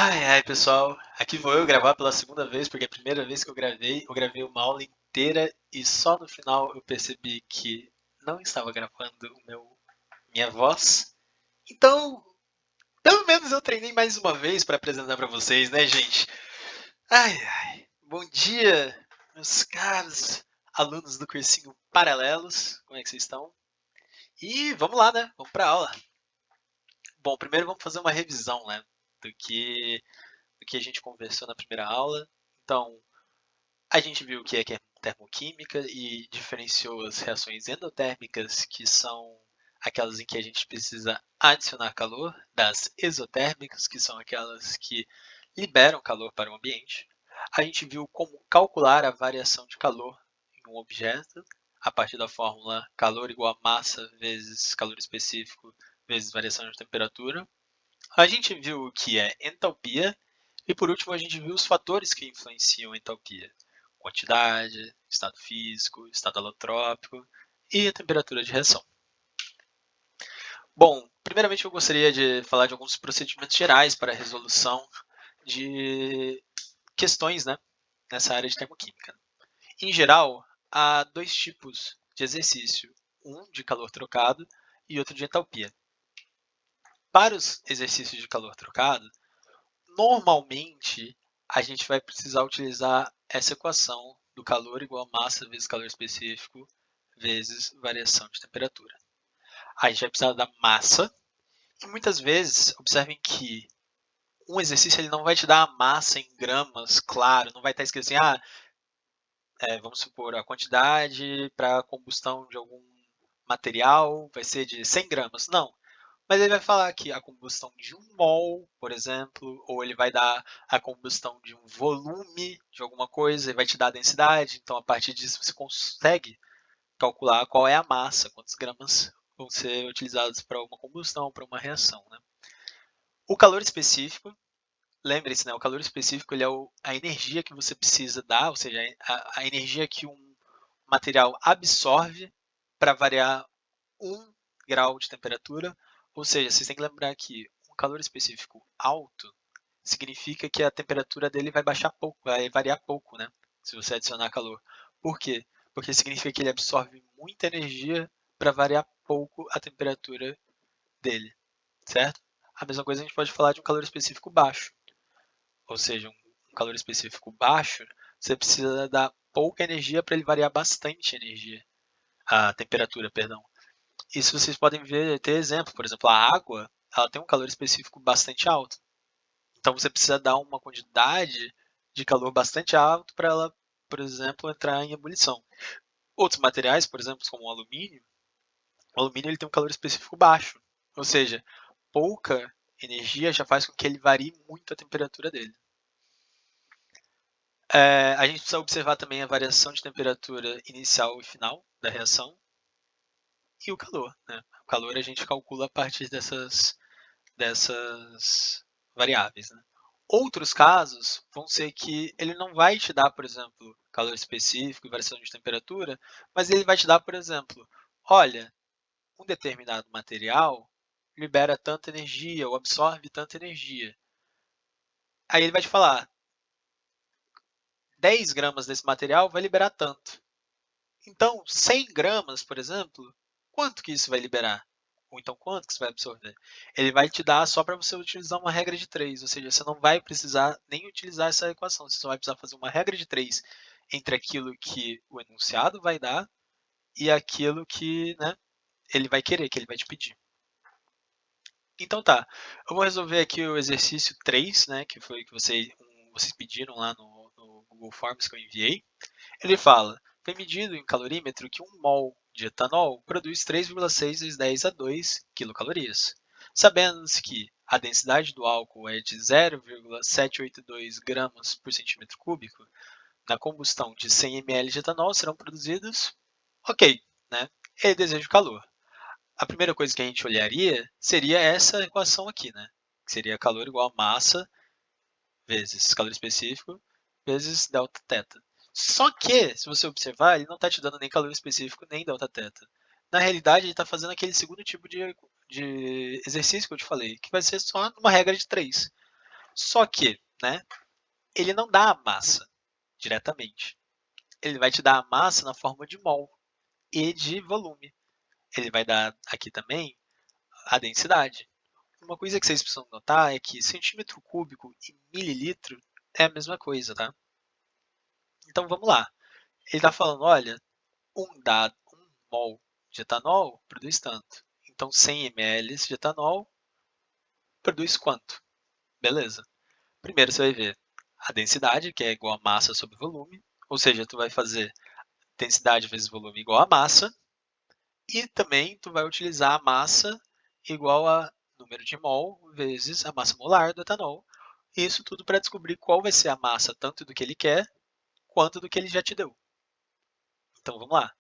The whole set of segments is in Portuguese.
Ai, ai, pessoal, aqui vou eu gravar pela segunda vez, porque é a primeira vez que eu gravei uma aula inteira e só no final eu percebi que não estava gravando minha voz. Então, pelo menos eu treinei mais uma vez para apresentar para vocês, né, gente? Ai, ai, bom dia, meus caros alunos do cursinho Paralelos, como é que vocês estão? E vamos lá, né? Vamos para aula. Bom, primeiro vamos fazer uma revisão, né, do que a gente conversou na primeira aula. Então, a gente viu o que é termoquímica e diferenciou as reações endotérmicas, que são aquelas em que a gente precisa adicionar calor, das exotérmicas, que são aquelas que liberam calor para o ambiente. A gente viu como calcular a variação de calor em um objeto a partir da fórmula calor igual a massa vezes calor específico vezes variação de temperatura. A gente viu o que é entalpia e, por último, a gente viu os fatores que influenciam a entalpia: quantidade, estado físico, estado alotrópico e a temperatura de reação. Bom, primeiramente eu gostaria de falar de alguns procedimentos gerais para a resolução de questões, né, nessa área de termoquímica. Em geral, há dois tipos de exercício: um de calor trocado e outro de entalpia. Para os exercícios de calor trocado, normalmente a gente vai precisar utilizar essa equação do calor igual a massa vezes calor específico vezes variação de temperatura. A gente vai precisar da massa e muitas vezes, observem que um exercício ele não vai te dar a massa em gramas, claro, não vai estar escrito assim, vamos supor, a quantidade para combustão de algum material vai ser de 100 gramas. Não, mas ele vai falar que a combustão de um mol, por exemplo, ou ele vai dar a combustão de um volume de alguma coisa, ele vai te dar a densidade, então a partir disso você consegue calcular qual é a massa, quantos gramas vão ser utilizados para uma combustão, para uma reação. Né? O calor específico, lembre-se, né, o calor específico ele é a energia que você precisa dar, ou seja, a energia que um material absorve para variar 1 grau de temperatura, ou seja, vocês têm que lembrar que um calor específico alto significa que a temperatura dele vai baixar pouco, vai variar pouco, né? Se você adicionar calor. Por quê? Porque significa que ele absorve muita energia para variar pouco a temperatura dele, certo? A mesma coisa a gente pode falar de um calor específico baixo, ou seja, um calor específico baixo, você precisa dar pouca energia para ele variar bastante energia, a temperatura, perdão. Isso vocês podem ver, ter exemplo, por exemplo, a água, ela tem um calor específico bastante alto. Então você precisa dar uma quantidade de calor bastante alto para ela, por exemplo, entrar em ebulição. Outros materiais, por exemplo, como o alumínio ele tem um calor específico baixo, ou seja, pouca energia já faz com que ele varie muito a temperatura dele. A gente precisa observar também a variação de temperatura inicial e final da reação e o calor. Né? O calor a gente calcula a partir dessas variáveis. Né? Outros casos vão ser que ele não vai te dar, por exemplo, calor específico e variação de temperatura, mas ele vai te dar, por exemplo, olha, um determinado material libera tanta energia ou absorve tanta energia. Aí ele vai te falar, 10 gramas desse material vai liberar tanto. Então, 100 gramas, por exemplo, quanto que isso vai liberar? Ou então, quanto que você vai absorver? Ele vai te dar só para você utilizar uma regra de 3, ou seja, você não vai precisar nem utilizar essa equação, você só vai precisar fazer uma regra de 3 entre aquilo que o enunciado vai dar e aquilo que, né, ele vai querer, que ele vai te pedir. Então tá, eu vou resolver aqui o exercício 3, né, que foi que vocês pediram lá no Google Forms que eu enviei. Ele fala, foi medido em calorímetro que 1 mol de etanol produz 3,6 vezes 10 a 2 quilocalorias. Sabendo-se que a densidade do álcool é de 0,782 gramas por centímetro cúbico, na combustão de 100 ml de etanol serão produzidos, ok, né? E desejo calor. A primeira coisa que a gente olharia seria essa equação aqui, né? Que seria calor igual a massa vezes calor específico vezes delta teta. Só que, se você observar, ele não está te dando nem calor específico nem delta teta. Na realidade, ele está fazendo aquele segundo tipo de exercício que eu te falei, que vai ser só uma regra de 3. Só que, né, ele não dá a massa diretamente. Ele vai te dar a massa na forma de mol e de volume. Ele vai dar aqui também a densidade. Uma coisa que vocês precisam notar é que centímetro cúbico e mililitro é a mesma coisa, tá? Então vamos lá. Ele está falando, olha, um mol de etanol produz tanto. Então 100 ml de etanol produz quanto? Beleza. Primeiro você vai ver a densidade, que é igual a massa sobre volume, ou seja, tu vai fazer densidade vezes volume igual a massa, e também tu vai utilizar a massa igual a número de mol vezes a massa molar do etanol. Isso tudo para descobrir qual vai ser a massa tanto do que ele quer quanto do que ele já te deu. Então vamos lá.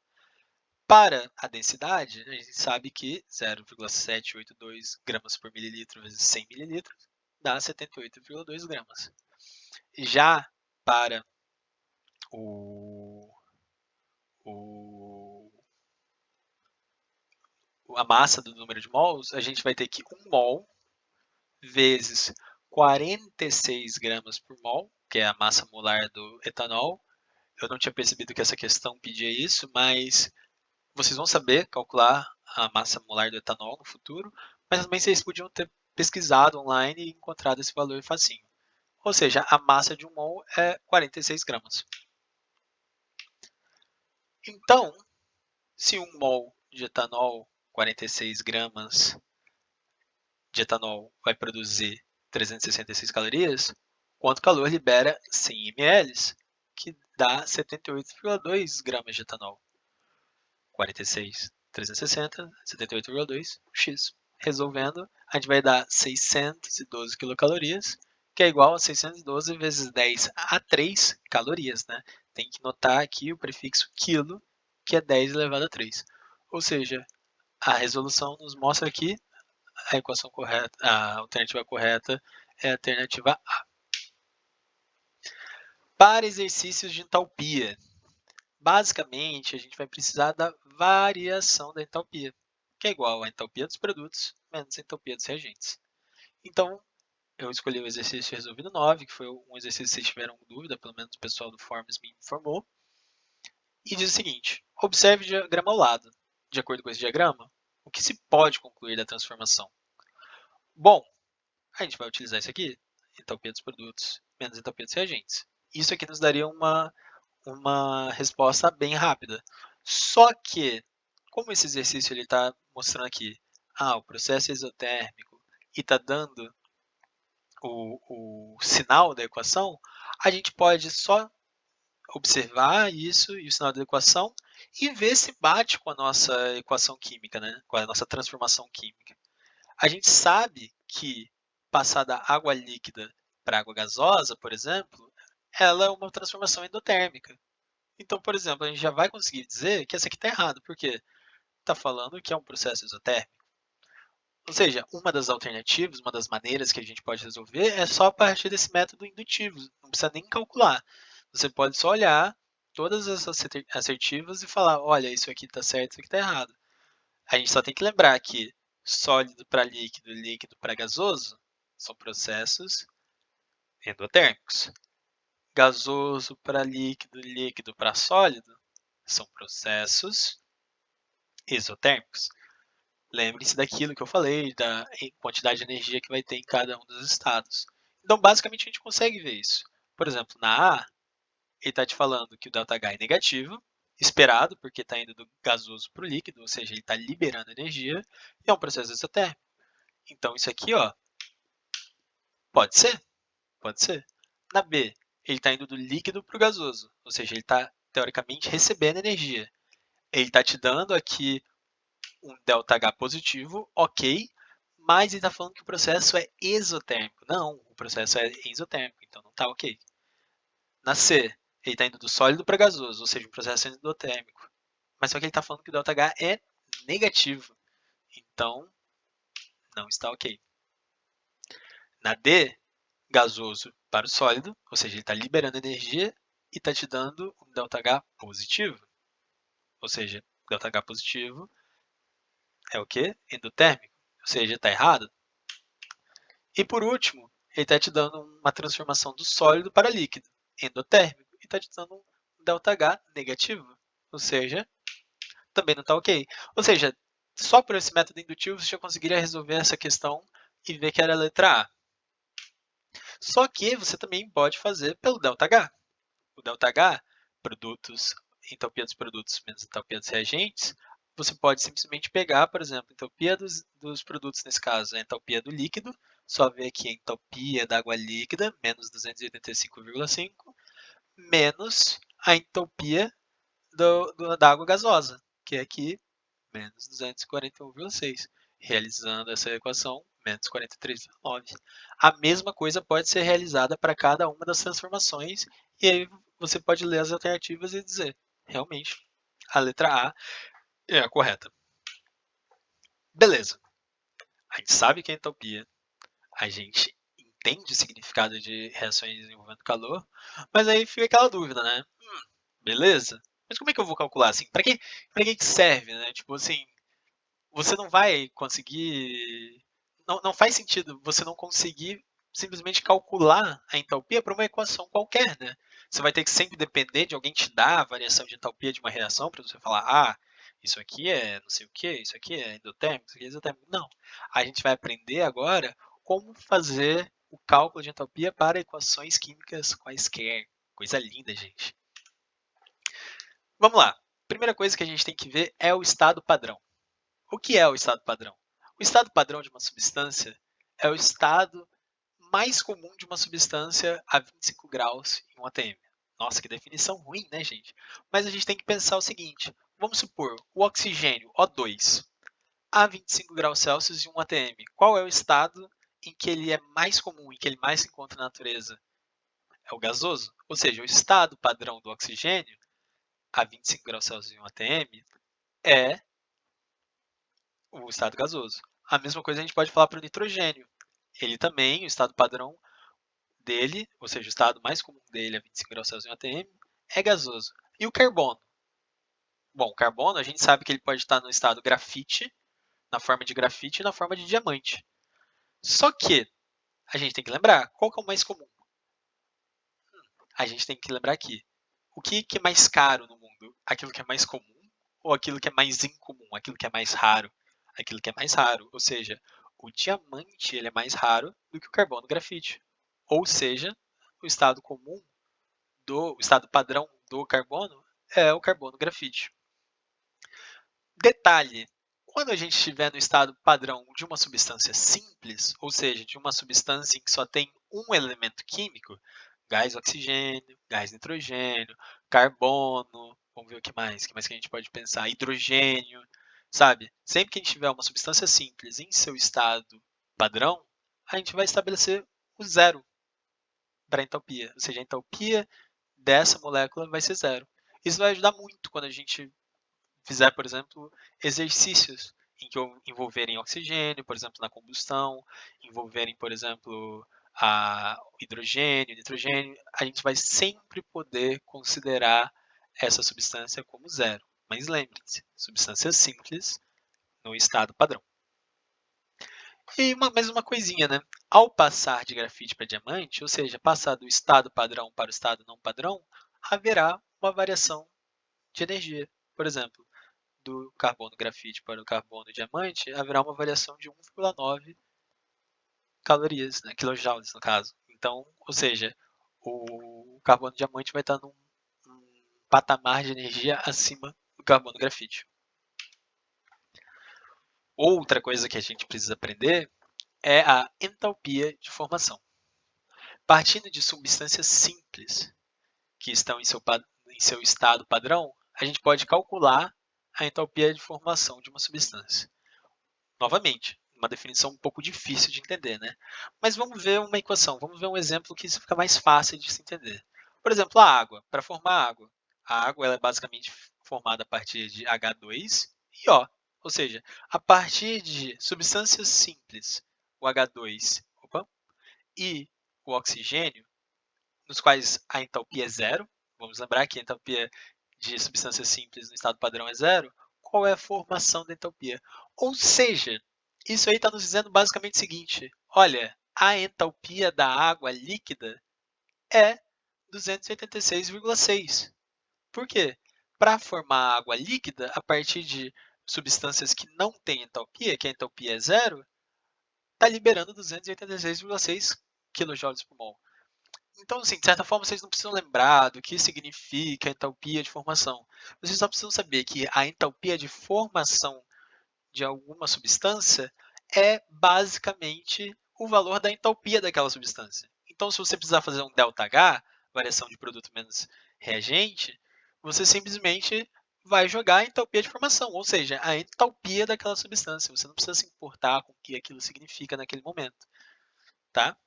Para a densidade, a gente sabe que 0,782 gramas por mililitro vezes 100 mililitros dá 78,2 gramas. Já para o, o, a massa do número de mols, a gente vai ter que 1 mol vezes 46 gramas por mol, que é a massa molar do etanol. Eu não tinha percebido que essa questão pedia isso, mas vocês vão saber calcular a massa molar do etanol no futuro, mas também vocês podiam ter pesquisado online e encontrado esse valor facinho. Ou seja, a massa de um mol é 46 gramas. Então, se um mol de etanol, 46 gramas de etanol, vai produzir 366 calorias, quanto calor libera 100 ml, que dá 78,2 gramas de etanol. 46, 360, 78,2, x. Resolvendo, a gente vai dar 612 quilocalorias, que é igual a 612 vezes 10 a 3 calorias, né? Tem que notar aqui o prefixo quilo, que é 10 elevado a 3. Ou seja, a resolução nos mostra que a equação correta, a alternativa correta é a alternativa A. Para exercícios de entalpia, basicamente a gente vai precisar da variação da entalpia, que é igual à entalpia dos produtos menos a entalpia dos reagentes. Então, eu escolhi o exercício resolvido 9, que foi um exercício que vocês tiveram dúvida, pelo menos o pessoal do Forms me informou, e diz o seguinte: observe o diagrama ao lado. De acordo com esse diagrama, o que se pode concluir da transformação? Bom, a gente vai utilizar isso aqui, entalpia dos produtos menos entalpia dos reagentes. Isso aqui nos daria uma resposta bem rápida. Só que, como esse exercício está mostrando aqui, o processo exotérmico e está dando o sinal da equação, a gente pode só observar isso e o sinal da equação e ver se bate com a nossa equação química, né? Com a nossa transformação química. A gente sabe que passar da água líquida para água gasosa, por exemplo, ela é uma transformação endotérmica. Então, por exemplo, a gente já vai conseguir dizer que essa aqui está errada, porque está falando que é um processo exotérmico. Ou seja, uma das alternativas, uma das maneiras que a gente pode resolver é só a partir desse método indutivo. Não precisa nem calcular. Você pode só olhar todas as assertivas e falar, olha, isso aqui está certo, isso aqui está errado. A gente só tem que lembrar que sólido para líquido, líquido para gasoso são processos endotérmicos. Gasoso para líquido, líquido para sólido são processos exotérmicos. Lembre-se daquilo que eu falei, da quantidade de energia que vai ter em cada um dos estados. Então, basicamente, a gente consegue ver isso. Por exemplo, na A, ele está te falando que o ΔH é negativo, esperado, porque está indo do gasoso para o líquido, ou seja, ele está liberando energia, e é um processo exotérmico. Então, isso aqui, ó, pode ser, pode ser. Na B, ele está indo do líquido para o gasoso, ou seja, ele está, teoricamente, recebendo energia. Ele está te dando aqui um ΔH positivo, ok, mas ele está falando que o processo é exotérmico. Não, o processo é exotérmico, então não está ok. Na C, ele está indo do sólido para gasoso, ou seja, um processo endotérmico. Mas só que ele está falando que o ΔH é negativo, então não está ok. Na D, gasoso para o sólido, ou seja, ele está liberando energia e está te dando um ΔH positivo. Ou seja, ΔH positivo é o que? Endotérmico, ou seja, está errado. E por último, ele está te dando uma transformação do sólido para líquido, endotérmico, e está te dando um ΔH negativo, ou seja, também não está ok. Ou seja, só por esse método indutivo você já conseguiria resolver essa questão e ver que era a letra A. Só que você também pode fazer pelo ΔH. O ΔH, produtos, entalpia dos produtos menos entalpia dos reagentes, você pode simplesmente pegar, por exemplo, a entalpia dos produtos, nesse caso, a entalpia do líquido, só ver aqui a entalpia da água líquida, menos 285,5, menos a entalpia da água gasosa, que é aqui menos 241,6. Realizando essa equação, menos 43,9. A mesma coisa pode ser realizada para cada uma das transformações, e aí você pode ler as alternativas e dizer, realmente, a letra A é a correta. Beleza. A gente sabe que é entropia, a gente entende o significado de reações envolvendo calor, mas aí fica aquela dúvida, né? Beleza, mas como é que eu vou calcular assim? Para que serve, né? Tipo assim, você não vai conseguir. Não faz sentido você não conseguir simplesmente calcular a entalpia para uma equação qualquer, né? Você vai ter que sempre depender de alguém te dar a variação de entalpia de uma reação para você falar, ah, isso aqui é não sei o que, isso aqui é endotérmico, isso aqui é exotérmico. Não. A gente vai aprender agora como fazer o cálculo de entalpia para equações químicas quaisquer. Coisa linda, gente. Vamos lá. Primeira coisa que a gente tem que ver é o estado padrão. O que é o estado padrão? O estado padrão de uma substância é o estado mais comum de uma substância a 25 graus em 1 atm. Nossa, que definição ruim, né, gente? Mas a gente tem que pensar o seguinte. Vamos supor, o oxigênio, O2, a 25 graus Celsius em 1 atm. Qual é o estado em que ele é mais comum, em que ele mais se encontra na natureza? É o gasoso. Ou seja, o estado padrão do oxigênio a 25 graus Celsius em 1 atm é o estado gasoso. A mesma coisa a gente pode falar para o nitrogênio. Ele também, o estado padrão dele, ou seja, o estado mais comum dele a 25 graus Celsius em atm, é gasoso. E o carbono? Bom, o carbono a gente sabe que ele pode estar no estado grafite, na forma de grafite e na forma de diamante. Só que a gente tem que lembrar, qual que é o mais comum? A gente tem que lembrar aqui, o que é mais caro no mundo? Aquilo que é mais comum ou aquilo que é mais incomum? Aquilo que é mais raro? Aquilo que é mais raro, ou seja, o diamante ele é mais raro do que o carbono grafite. Ou seja, o estado comum o estado padrão do carbono é o carbono grafite. Detalhe, quando a gente estiver no estado padrão de uma substância simples, ou seja, de uma substância em que só tem um elemento químico, gás oxigênio, gás nitrogênio, carbono, vamos ver o que mais que a gente pode pensar, hidrogênio, sabe? Sempre que a gente tiver uma substância simples em seu estado padrão, a gente vai estabelecer o zero para a entalpia, ou seja, a entalpia dessa molécula vai ser zero. Isso vai ajudar muito quando a gente fizer, por exemplo, exercícios em que envolverem oxigênio, por exemplo, na combustão, envolverem, por exemplo, hidrogênio, nitrogênio, a gente vai sempre poder considerar essa substância como zero. Mas lembre-se, substância simples no estado padrão. E mais uma coisinha, né? Ao passar de grafite para diamante, ou seja, passar do estado padrão para o estado não padrão, haverá uma variação de energia. Por exemplo, do carbono grafite para o carbono diamante, haverá uma variação de 1,9 calorias, né, kilojoules no caso. Então, ou seja, o carbono diamante vai estar num patamar de energia acima do carbono grafite. Outra coisa que a gente precisa aprender é a entalpia de formação. Partindo de substâncias simples que estão em seu estado padrão, a gente pode calcular a entalpia de formação de uma substância. Novamente, uma definição um pouco difícil de entender, né? Mas vamos ver uma equação, vamos ver um exemplo que isso fica mais fácil de se entender. Por exemplo, a água. Para formar água, a água ela é basicamente formada a partir de H2 e O. Ou seja, a partir de substâncias simples, o H2 e o oxigênio, nos quais a entalpia é zero, vamos lembrar que a entalpia de substâncias simples no estado padrão é zero, qual é a formação da entalpia? Ou seja, isso aí está nos dizendo basicamente o seguinte, olha, a entalpia da água líquida é 286,6. Por quê? Para formar água líquida, a partir de substâncias que não têm entalpia, que a entalpia é zero, está liberando 286,6 kJ por mol. Então, assim, de certa forma, vocês não precisam lembrar do que significa a entalpia de formação. Vocês só precisam saber que a entalpia de formação de alguma substância é basicamente o valor da entalpia daquela substância. Então, se você precisar fazer um ΔH, variação de produto menos reagente, você simplesmente vai jogar a entalpia de formação, ou seja, a entalpia daquela substância. Você não precisa se importar com o que aquilo significa naquele momento, tá?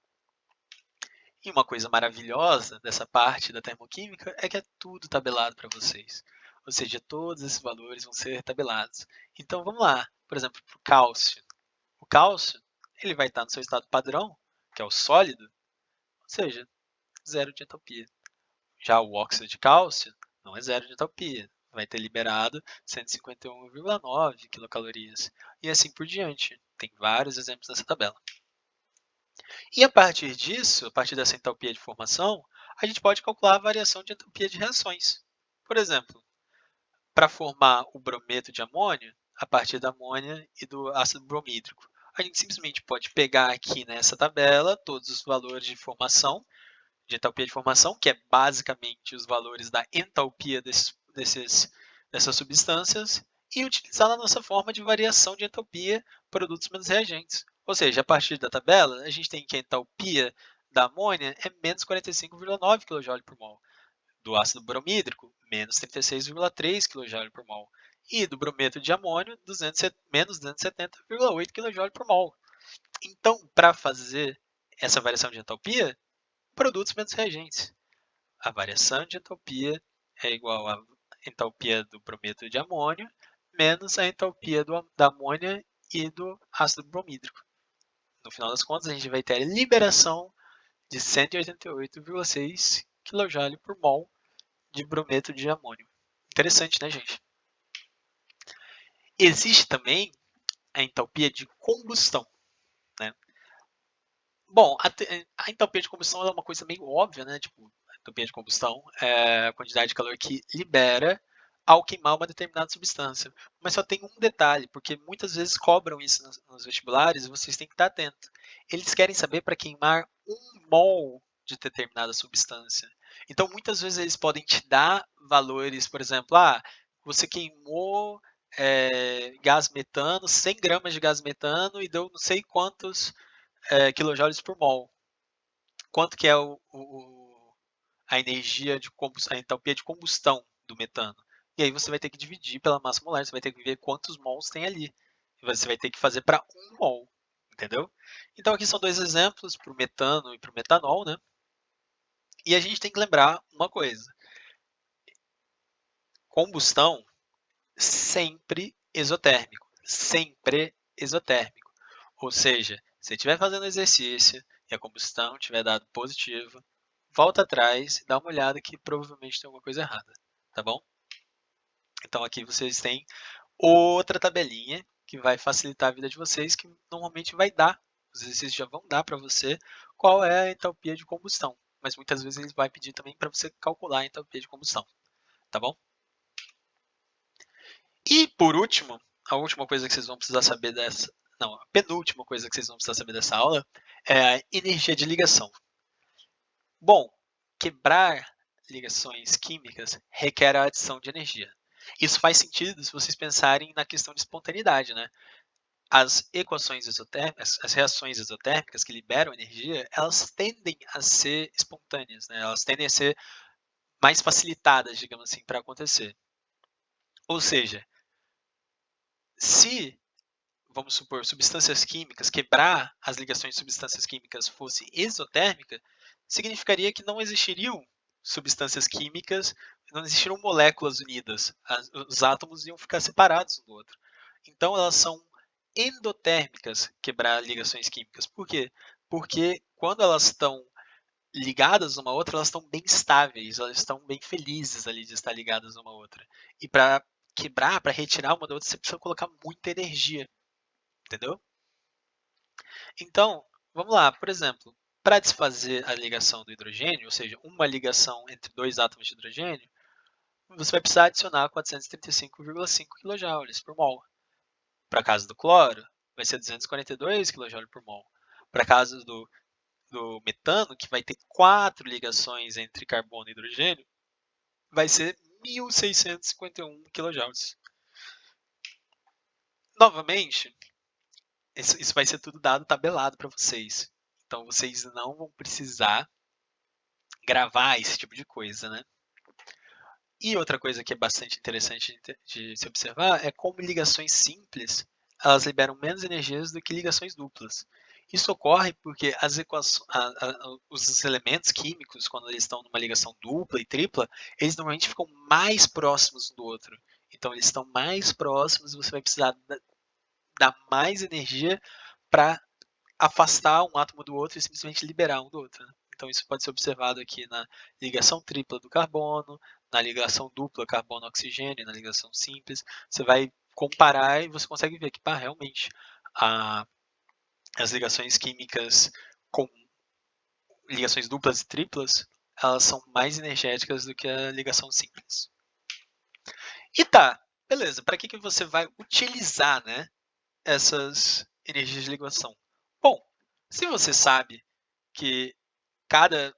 E uma coisa maravilhosa dessa parte da termoquímica é que é tudo tabelado para vocês. Ou seja, todos esses valores vão ser tabelados. Então vamos lá, por exemplo, para o cálcio. O cálcio ele vai estar no seu estado padrão, que é o sólido, ou seja, zero de entalpia. Já o óxido de cálcio não é zero de entalpia, vai ter liberado 151,9 quilocalorias. E assim por diante. Tem vários exemplos nessa tabela. E a partir disso, a partir dessa entalpia de formação, a gente pode calcular a variação de entalpia de reações. Por exemplo, para formar o brometo de amônio, a partir da amônia e do ácido bromídrico, a gente simplesmente pode pegar aqui nessa tabela todos os valores de formação, de entalpia de formação, que é basicamente os valores da entalpia dessas substâncias, e utilizar na nossa forma de variação de entalpia produtos menos reagentes. Ou seja, a partir da tabela, a gente tem que a entalpia da amônia é menos 45,9 kJ por mol, do ácido bromídrico, menos 36,3 kJ por mol, e do brometo de amônio, menos 270,8 kJ por mol. Então, para fazer essa variação de entalpia, produtos menos reagentes. A variação de entalpia é igual à entalpia do brometo de amônio menos a entalpia da amônia e do ácido bromídrico. No final das contas, a gente vai ter a liberação de 188,6 kJ por mol de brometo de amônio. Interessante, né, gente? Existe também a entalpia de combustão, né? Bom, a entalpia de combustão é uma coisa meio óbvia, né? Tipo, a entalpia de combustão é a quantidade de calor que libera ao queimar uma determinada substância. Mas só tem um detalhe, porque muitas vezes cobram isso nos vestibulares e vocês têm que estar atento. Eles querem saber para queimar 1 mol de determinada substância. Então, muitas vezes eles podem te dar valores, por exemplo, você queimou gás metano, 100 gramas de gás metano e deu não sei quantos quilojoules por mol. Quanto que é a energia de combustão, a entalpia de combustão do metano? E aí você vai ter que dividir pela massa molar, você vai ter que ver quantos mols tem ali. E você vai ter que fazer para 1 mol, entendeu? Então aqui são dois exemplos para o metano e para o metanol, né? E a gente tem que lembrar uma coisa: combustão sempre exotérmico, sempre exotérmico. Ou seja, se estiver fazendo exercício e a combustão tiver dado positivo, volta atrás e dá uma olhada que provavelmente tem alguma coisa errada, tá bom? Então aqui vocês têm outra tabelinha que vai facilitar a vida de vocês, que normalmente vai dar, os exercícios já vão dar para você qual é a entalpia de combustão, mas muitas vezes ele vai pedir também para você calcular a entalpia de combustão, tá bom? E por último, a última coisa que vocês vão precisar saber a penúltima coisa que vocês vão precisar saber dessa aula é a energia de ligação. Bom, quebrar ligações químicas requer a adição de energia. Isso faz sentido se vocês pensarem na questão de espontaneidade, né? As equações exotérmicas, as reações exotérmicas que liberam energia, elas tendem a ser espontâneas, né? Elas tendem a ser mais facilitadas, digamos assim, para acontecer. Ou seja, se, vamos supor, substâncias químicas, quebrar as ligações de substâncias químicas fosse exotérmica, significaria que não existiriam substâncias químicas, não existiriam moléculas unidas. Os átomos iam ficar separados um do outro. Então, elas são endotérmicas, quebrar ligações químicas. Por quê? Porque quando elas estão ligadas uma à outra, elas estão bem estáveis, elas estão bem felizes ali de estar ligadas uma à outra. E para quebrar, para retirar uma da outra, você precisa colocar muita energia, entendeu? Então, vamos lá, por exemplo, para desfazer a ligação do hidrogênio, ou seja, uma ligação entre dois átomos de hidrogênio, você vai precisar adicionar 435,5 kJ por mol. Para caso do cloro, vai ser 242 kJ por mol. Para caso do metano, que vai ter 4 ligações entre carbono e hidrogênio, vai ser 1.651 kJ. Novamente, isso vai ser tudo dado tabelado para vocês. Então, vocês não vão precisar gravar esse tipo de coisa, né? E outra coisa que é bastante interessante de se observar é como ligações simples elas liberam menos energias do que ligações duplas. Isso ocorre porque os elementos químicos, quando eles estão numa ligação dupla e tripla, eles normalmente ficam mais próximos um do outro. Então, eles estão mais próximos e você vai precisar dar mais energia para afastar um átomo do outro e simplesmente liberar um do outro. Né? Então, isso pode ser observado aqui na ligação tripla do carbono, na ligação dupla carbono-oxigênio, na ligação simples. Você vai comparar e você consegue ver que, pá, realmente, as ligações químicas com ligações duplas e triplas, elas são mais energéticas do que a ligação simples. E tá, beleza, para que você vai utilizar, né, essas energias de ligação? Bom, se você sabe que cada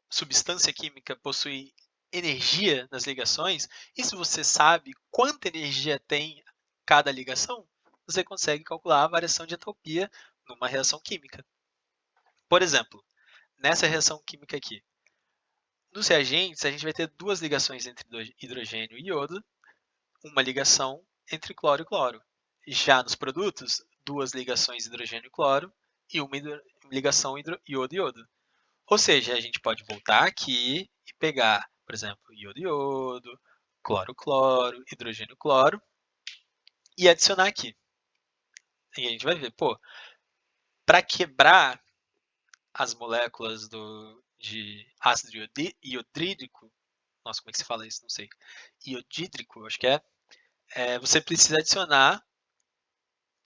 substância química possui energia nas ligações, e se você sabe quanta energia tem cada ligação, você consegue calcular a variação de entalpia numa reação química. Por exemplo, nessa reação química aqui, nos reagentes a gente vai ter duas ligações entre hidrogênio e iodo, uma ligação entre cloro e cloro. Já nos produtos, duas ligações hidrogênio e cloro e uma ligação iodo-iodo. Ou seja, a gente pode voltar aqui e pegar, por exemplo, iodo-iodo, cloro-cloro, hidrogênio-cloro e adicionar aqui. E a gente vai ver, pô, para quebrar as moléculas de ácido iodrídrico, nossa, como é que se fala isso? Não sei. Iodídrico, acho que você precisa adicionar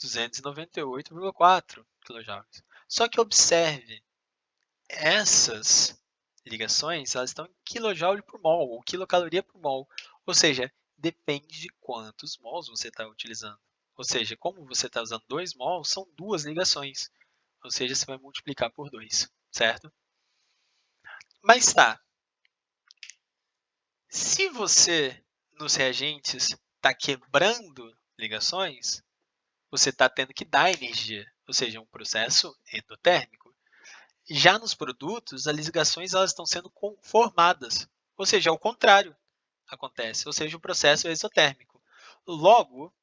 298,4 kJ. Só que observe, essas ligações elas estão em kJ por mol, ou quilocaloria por mol. Ou seja, depende de quantos mols você está utilizando. Ou seja, como você está usando 2 mols, são duas ligações. Ou seja, você vai multiplicar por 2, certo? Mas tá, se você nos reagentes está quebrando ligações, você está tendo que dar energia, ou seja, um processo endotérmico. Já nos produtos, as ligações elas estão sendo formadas, ou seja, ao contrário acontece, ou seja, o processo é exotérmico. Logo,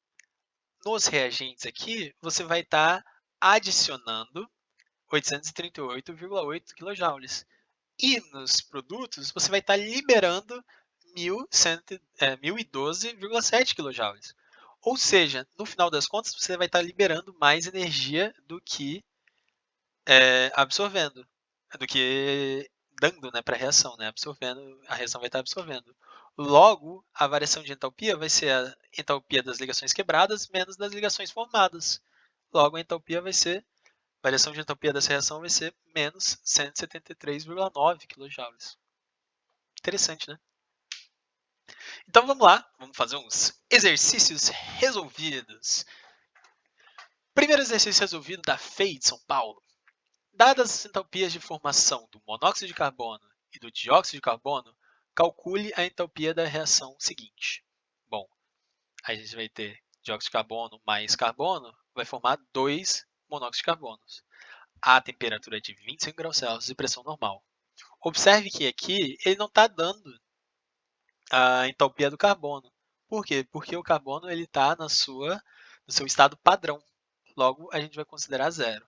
nos reagentes aqui, você vai estar adicionando 838,8 kJ. E nos produtos, você vai estar liberando 1.012,7 kJ. Ou seja, no final das contas, você vai estar liberando mais energia do que absorvendo, do que dando, né, para a reação, né, absorvendo, a reação vai estar absorvendo. Logo, a variação de entalpia vai ser a entalpia das ligações quebradas menos das ligações formadas. Logo, a entalpia vai ser, a variação de entalpia dessa reação vai ser menos 173,9 kJ. Interessante, né? Então vamos lá, vamos fazer uns exercícios resolvidos. Primeiro exercício resolvido da FEI de São Paulo. Dadas as entalpias de formação do monóxido de carbono e do dióxido de carbono, calcule a entalpia da reação seguinte. Bom, a gente vai ter dióxido de carbono mais carbono, vai formar 2 monóxidos de carbono. A temperatura é de 25 graus Celsius e pressão normal. Observe que aqui ele não está dando a entalpia do carbono. Por quê? Porque o carbono está no seu estado padrão. Logo, a gente vai considerar zero.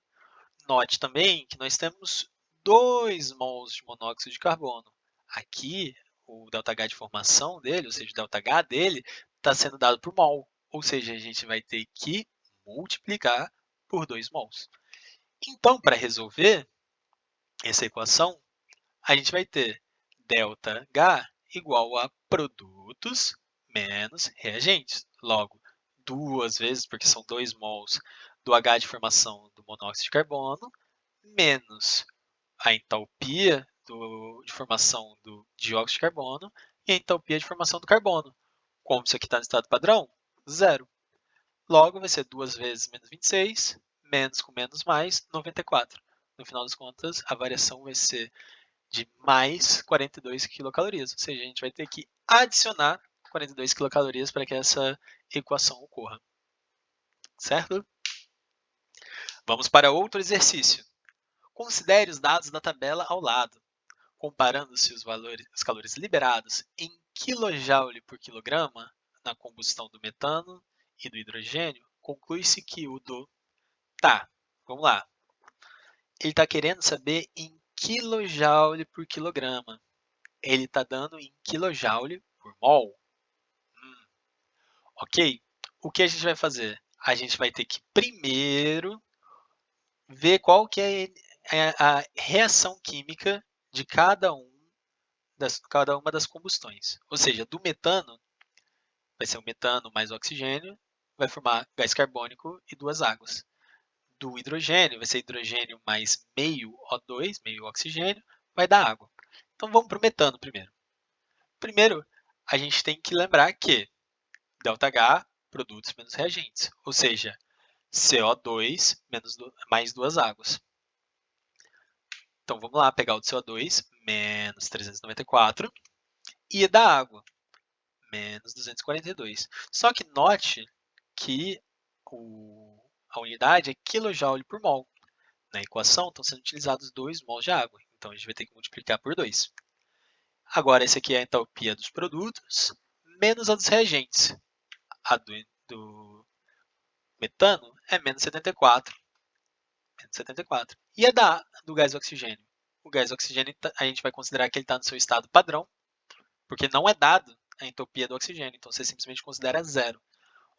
Note também que nós temos 2 mols de monóxido de carbono. Aqui, o ΔH de formação dele, ou seja, o ΔH dele, está sendo dado por mol. Ou seja, a gente vai ter que multiplicar por 2 mols. Então, para resolver essa equação, a gente vai ter ΔH igual a produtos menos reagentes. Logo, 2 vezes, porque são 2 mols do H de formação do monóxido de carbono, menos a entalpia de formação do dióxido de carbono e a entalpia de formação do carbono. Como isso aqui está no estado padrão? Zero. Logo, vai ser 2 vezes menos 26, menos com menos mais, 94. No final das contas, a variação vai ser de mais 42 quilocalorias. Ou seja, a gente vai ter que adicionar 42 quilocalorias para que essa equação ocorra. Certo? Vamos para outro exercício. Considere os dados da tabela ao lado. Comparando-se os calores liberados em kJ por quilograma na combustão do metano e do hidrogênio, conclui-se que o do... Tá, vamos lá. Ele está querendo saber em kJ por quilograma. Ele está dando em kJ por mol. Ok? O que a gente vai fazer? A gente vai ter que primeiro ver qual que é a reação química de cada uma das combustões. Ou seja, do metano, vai ser o metano mais o oxigênio, vai formar gás carbônico e duas águas. Do hidrogênio, vai ser hidrogênio mais meio O2, meio oxigênio, vai dar água. Então vamos para o metano primeiro. Primeiro, a gente tem que lembrar que ΔH, produtos menos reagentes, ou seja, CO2 mais duas águas. Então vamos lá, pegar o CO2, menos 394, e da água, menos 242. Só que note que a unidade é kJ por mol. Na equação estão sendo utilizados 2 mols de água, então a gente vai ter que multiplicar por 2. Agora, esse aqui é a entalpia dos produtos, menos a dos reagentes. A do metano é menos 74. Menos 74. E a do gás oxigênio? O gás oxigênio, a gente vai considerar que ele está no seu estado padrão, porque não é dado a entalpia do oxigênio, então você simplesmente considera zero.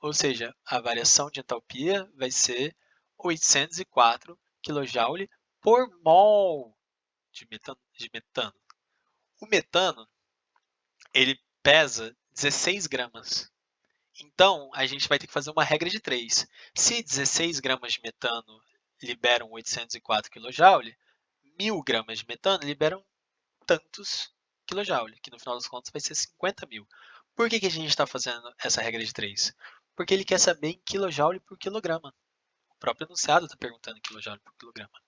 Ou seja, a variação de entalpia vai ser 804 kJ por mol de metano. O metano, ele pesa 16 gramas. Então, a gente vai ter que fazer uma regra de 3. Se 16 gramas de metano liberam 804 kJ, 1.000 gramas de metano liberam tantos kJ, que no final das contas vai ser 50.000. Por que a gente está fazendo essa regra de 3? Porque ele quer saber em kJ por quilograma. O próprio enunciado está perguntando em kJ por quilograma.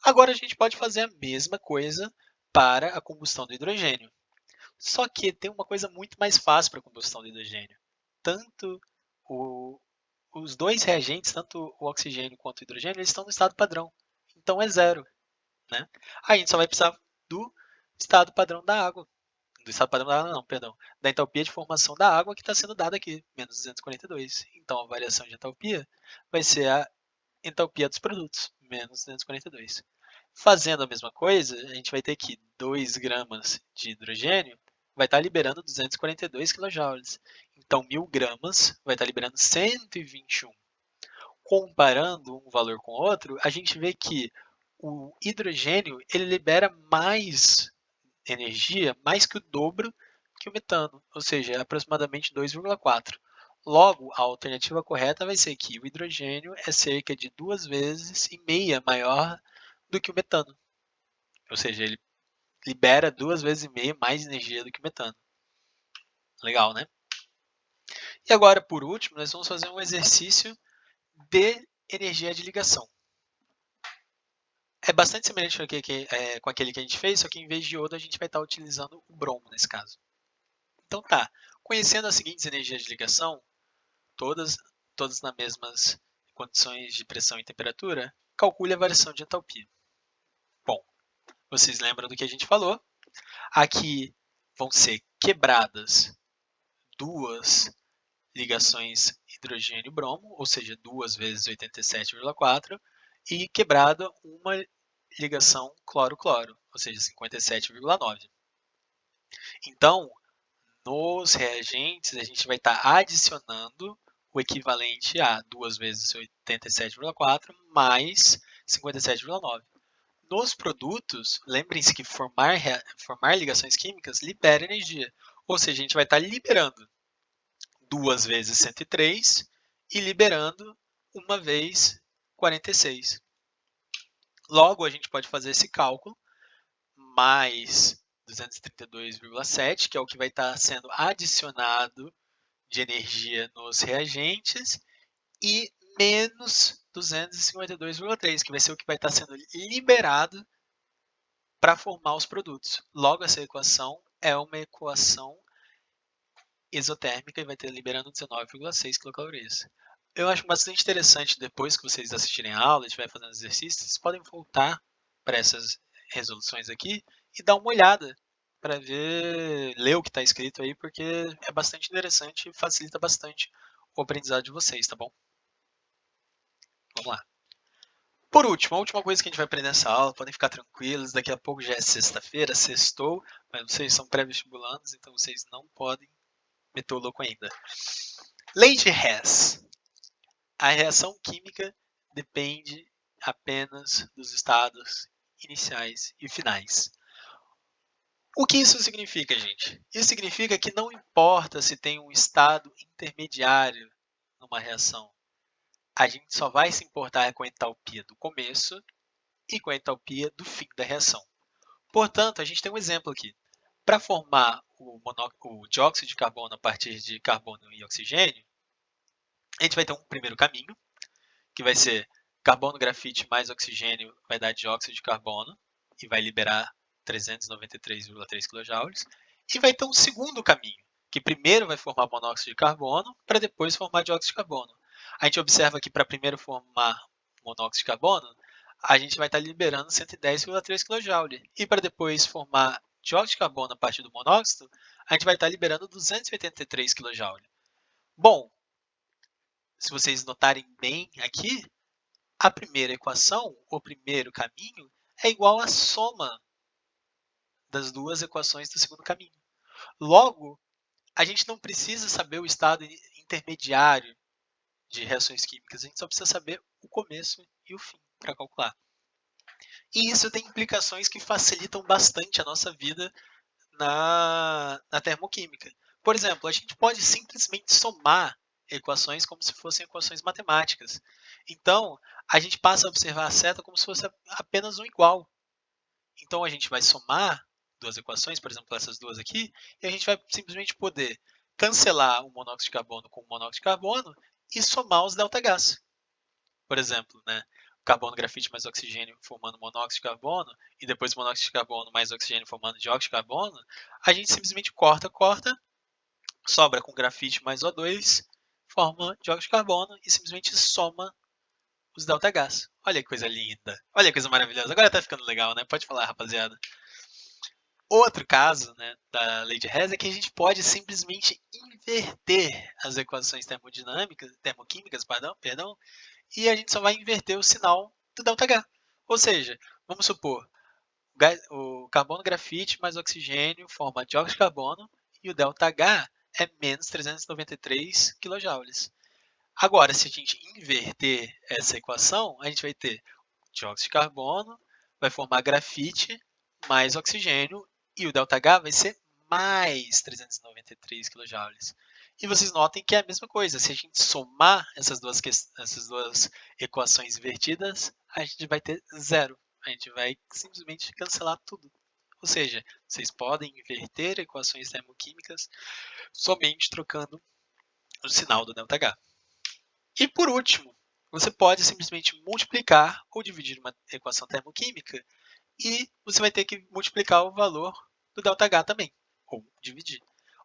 Agora a gente pode fazer a mesma coisa para a combustão do hidrogênio. Só que tem uma coisa muito mais fácil para a combustão do hidrogênio. Tanto os dois reagentes, tanto o oxigênio quanto o hidrogênio, eles estão no estado padrão. Então é zero. Né? Aí a gente só vai precisar do estado padrão da água. Do estado padrão da água, não, perdão. Da entalpia de formação da água que está sendo dada aqui, menos 242. Então a variação de entalpia vai ser a entalpia dos produtos, menos 242. Fazendo a mesma coisa, a gente vai ter que 2 gramas de hidrogênio vai estar liberando 242 kJ. Então, 1.000 gramas vai estar liberando 121. Comparando um valor com o outro, a gente vê que o hidrogênio ele libera mais energia, mais que o dobro que o metano, ou seja, aproximadamente 2,4. Logo, a alternativa correta vai ser que o hidrogênio é cerca de 2 vezes e meia maior do que o metano. Ou seja, ele libera 2 vezes e meia mais energia do que o metano. Legal, né? E agora, por último, nós vamos fazer um exercício de energia de ligação. É bastante semelhante com aquele que a gente fez, só que em vez de iodo a gente vai estar utilizando o bromo nesse caso. Então tá, conhecendo as seguintes energias de ligação, todas nas mesmas condições de pressão e temperatura, calcule a variação de entalpia. Bom, vocês lembram do que a gente falou? Aqui vão ser quebradas duas ligações hidrogênio-bromo, ou seja, 2 vezes 87,4, e quebrada uma ligação cloro-cloro, ou seja, 57,9. Então, nos reagentes, a gente vai estar adicionando o equivalente a 2 vezes 87,4 mais 57,9. Nos produtos, lembrem-se que formar ligações químicas libera energia, ou seja, a gente vai estar liberando 2 vezes 103 e liberando uma vez 46. Logo, a gente pode fazer esse cálculo, mais 232,7, que é o que vai estar sendo adicionado de energia nos reagentes, e menos 252,3, que vai ser o que vai estar sendo liberado para formar os produtos. Logo, essa equação é uma equação isotérmica e vai ter liberando 19,6 quilocalorias. Eu acho bastante interessante, depois que vocês assistirem a aula e estiverem fazendo exercícios, vocês podem voltar para essas resoluções aqui e dar uma olhada para ler o que está escrito aí, porque é bastante interessante e facilita bastante o aprendizado de vocês, tá bom? Vamos lá. Por último, a última coisa que a gente vai aprender nessa aula, podem ficar tranquilos, daqui a pouco já é sexta-feira, sextou, mas vocês são pré-vestibulandos, então vocês não podem meter o louco ainda. Lei de Hess. A reação química depende apenas dos estados iniciais e finais. O que isso significa, gente? Isso significa que não importa se tem um estado intermediário numa reação, a gente só vai se importar com a entalpia do começo e com a entalpia do fim da reação. Portanto, a gente tem um exemplo aqui. Para formar o dióxido de carbono a partir de carbono e oxigênio, a gente vai ter um primeiro caminho, que vai ser carbono, grafite mais oxigênio vai dar dióxido de carbono e vai liberar 393,3 kJ. E vai ter um segundo caminho, que primeiro vai formar monóxido de carbono para depois formar dióxido de carbono. A gente observa que para primeiro formar monóxido de carbono, a gente vai estar liberando 110,3 kJ. E para depois formar dióxido de carbono a partir do monóxido, a gente vai estar liberando 283 kJ. Bom, se vocês notarem bem aqui, a primeira equação, o primeiro caminho, é igual à soma das duas equações do segundo caminho. Logo, a gente não precisa saber o estado intermediário de reações químicas, a gente só precisa saber o começo e o fim para calcular. E isso tem implicações que facilitam bastante a nossa vida na termoquímica. Por exemplo, a gente pode simplesmente somar equações como se fossem equações matemáticas. Então, a gente passa a observar a seta como se fosse apenas um igual. Então, a gente vai somar duas equações, por exemplo, essas duas aqui, e a gente vai simplesmente poder cancelar o monóxido de carbono com o monóxido de carbono e somar os ΔH. Por exemplo, né? Carbono, grafite mais oxigênio formando monóxido de carbono, e depois monóxido de carbono mais oxigênio formando dióxido de carbono, a gente simplesmente corta, sobra com grafite mais O2, forma dióxido de carbono e simplesmente soma os ΔH. Olha que coisa linda, olha que coisa maravilhosa. Agora tá ficando legal, né? Pode falar, rapaziada. Outro caso, né, da lei de Hess é que a gente pode simplesmente inverter as equações termoquímicas, perdão, e a gente só vai inverter o sinal do ΔH. Ou seja, vamos supor, o carbono grafite mais oxigênio forma dióxido de carbono e o ΔH é menos 393 kJ. Agora, se a gente inverter essa equação, a gente vai ter dióxido de carbono, vai formar grafite mais oxigênio e o ΔH vai ser mais 393 kJ. E vocês notem que é a mesma coisa. Se a gente somar essas duas equações invertidas, a gente vai ter zero. A gente vai simplesmente cancelar tudo. Ou seja, vocês podem inverter equações termoquímicas somente trocando o sinal do ΔH. E por último, você pode simplesmente multiplicar ou dividir uma equação termoquímica e você vai ter que multiplicar o valor do ΔH também, ou dividir.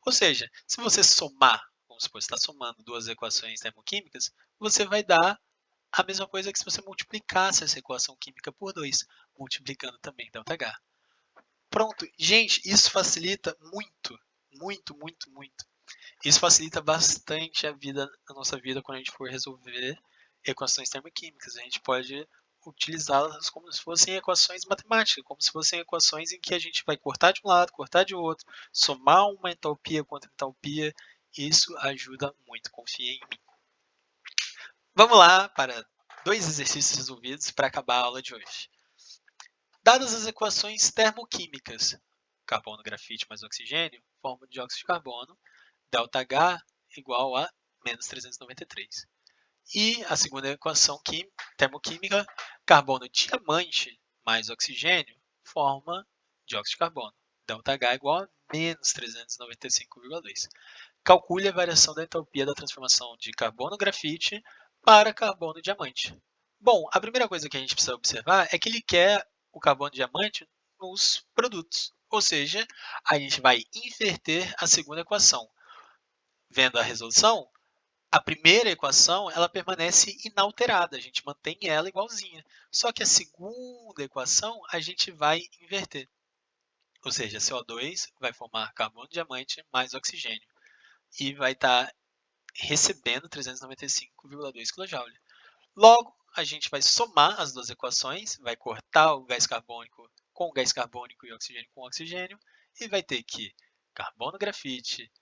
Ou seja, se você somar, vamos supor, você está somando duas equações termoquímicas, você vai dar a mesma coisa que se você multiplicasse essa equação química por 2, multiplicando também ΔH. Pronto, gente, isso facilita muito, muito, muito, muito. Isso facilita bastante a nossa vida quando a gente for resolver equações termoquímicas. A gente pode utilizá-las como se fossem equações matemáticas, como se fossem equações em que a gente vai cortar de um lado, cortar de outro, somar uma entalpia com outra entalpia. Isso ajuda muito, confia em mim. Vamos lá para 2 exercícios resolvidos para acabar a aula de hoje. Dadas as equações termoquímicas, carbono, grafite mais oxigênio, forma dióxido de carbono, ΔH igual a menos 393. E a segunda equação termoquímica, carbono diamante mais oxigênio forma dióxido de carbono. ΔH é igual a menos 395,2. Calcule a variação da entalpia da transformação de carbono-grafite para carbono-diamante. Bom, a primeira coisa que a gente precisa observar é que ele quer o carbono-diamante nos produtos. Ou seja, a gente vai inverter a segunda equação. Vendo a resolução, a primeira equação ela permanece inalterada, a gente mantém ela igualzinha. Só que a segunda equação a gente vai inverter. Ou seja, CO2 vai formar carbono-diamante mais oxigênio e vai estar recebendo 395,2 kJ. Logo, a gente vai somar as duas equações, vai cortar o gás carbônico com gás carbônico e oxigênio com oxigênio, e vai ter que carbono-grafite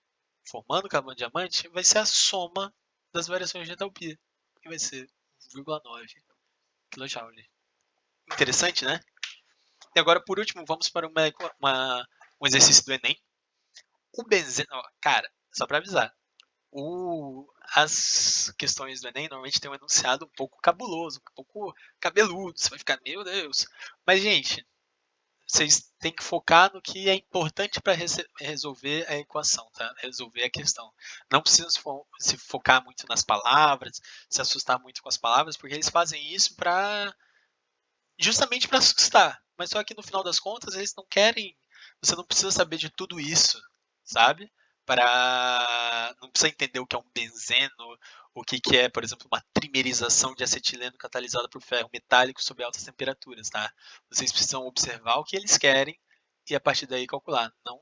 formando carbono-diamante vai ser a soma das variações de entalpia, que vai ser 1,9 kJ. Interessante, né? E agora, por último, vamos para um exercício do Enem. O benzeno, cara, só para avisar, as questões do Enem normalmente tem um enunciado um pouco cabuloso, um pouco cabeludo, você vai ficar, meu Deus. Mas, gente, vocês têm que focar no que é importante para resolver a equação, tá? Resolver a questão. Não precisam se focar muito nas palavras, se assustar muito com as palavras, porque eles fazem isso justamente para assustar. Mas só que no final das contas eles não querem. Você não precisa saber de tudo isso, sabe? Não precisa entender o que é um benzeno, o que é, por exemplo, uma trimerização de acetileno catalisada por ferro metálico sob altas temperaturas, tá? Vocês precisam observar o que eles querem e a partir daí calcular. Não,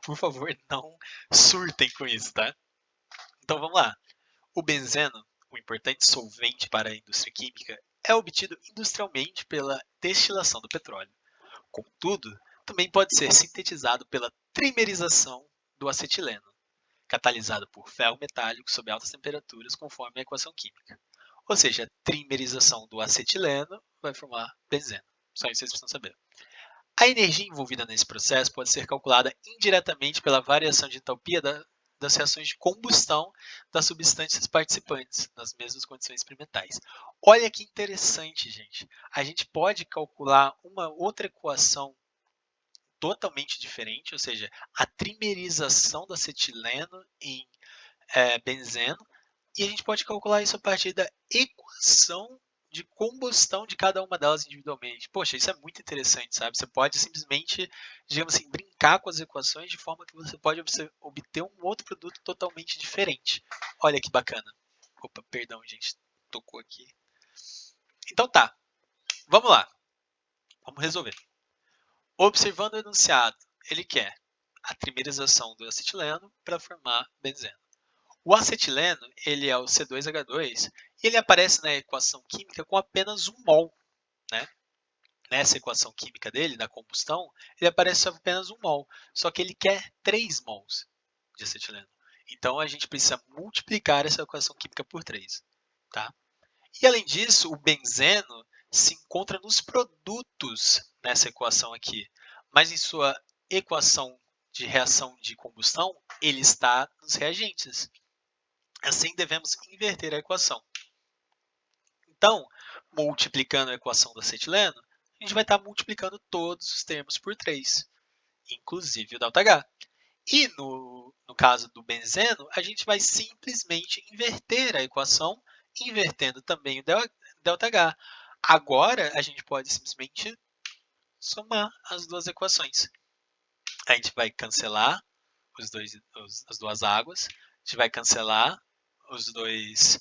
por favor, não surtem com isso, tá? Então vamos lá. O benzeno, um importante solvente para a indústria química, é obtido industrialmente pela destilação do petróleo. Contudo, também pode ser sintetizado pela trimerização do acetileno, catalisado por ferro metálico sob altas temperaturas, conforme a equação química. Ou seja, a trimerização do acetileno vai formar benzeno. Só isso vocês precisam saber. A energia envolvida nesse processo pode ser calculada indiretamente pela variação de entalpia das reações de combustão das substâncias participantes, nas mesmas condições experimentais. Olha que interessante, gente. A gente pode calcular uma outra equação totalmente diferente, ou seja, a trimerização do acetileno em benzeno, e a gente pode calcular isso a partir da equação de combustão de cada uma delas individualmente. Poxa, isso é muito interessante, sabe? Você pode simplesmente, digamos assim, brincar com as equações de forma que você pode obter um outro produto totalmente diferente. Olha que bacana. Opa, perdão, gente, tocou aqui. Então tá, vamos lá. Vamos resolver. Observando o enunciado, ele quer a trimerização do acetileno para formar benzeno. O acetileno ele é o C2H2 e ele aparece na equação química com apenas 1 mol. Né? Nessa equação química dele, da combustão, ele aparece apenas 1 mol. Só que ele quer 3 mols de acetileno. Então a gente precisa multiplicar essa equação química por 3. Tá? E além disso, o benzeno se encontra nos produtos nessa equação aqui. Mas em sua equação de reação de combustão, ele está nos reagentes. Assim, devemos inverter a equação. Então, multiplicando a equação do acetileno, a gente vai estar multiplicando todos os termos por 3, inclusive o ΔH. E no caso do benzeno, a gente vai simplesmente inverter a equação, invertendo também o ΔH. Agora, a gente pode simplesmente somar as duas equações. A gente vai cancelar as duas águas, a gente vai cancelar os dois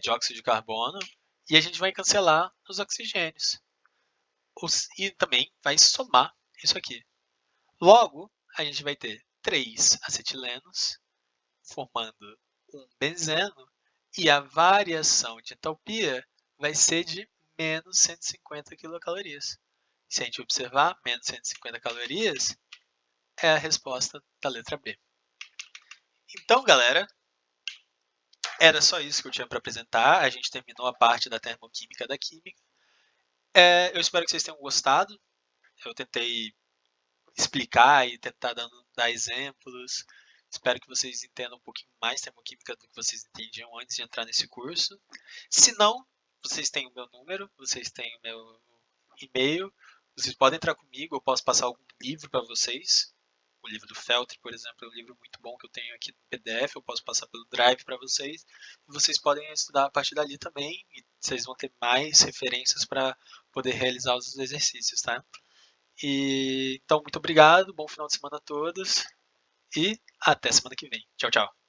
dióxido de carbono e a gente vai cancelar os oxigênios. E também vai somar isso aqui. Logo, a gente vai ter 3 acetilenos formando um benzeno e a variação de entalpia vai ser de menos 150 quilocalorias. Se a gente observar, menos 150 calorias é a resposta da letra B. Então, galera, era só isso que eu tinha para apresentar. A gente terminou a parte da termoquímica da química. Eu espero que vocês tenham gostado. Eu tentei explicar e tentar dar exemplos. Espero que vocês entendam um pouquinho mais termoquímica do que vocês entendiam antes de entrar nesse curso. Se não, vocês têm o meu número, vocês têm o meu e-mail. Vocês podem entrar comigo, eu posso passar algum livro para vocês. O livro do Feltri, por exemplo, é um livro muito bom que eu tenho aqui no PDF, eu posso passar pelo Drive para vocês. E vocês podem estudar a partir dali também, e vocês vão ter mais referências para poder realizar os exercícios, tá? E então, muito obrigado, bom final de semana a todos e até semana que vem. Tchau, tchau.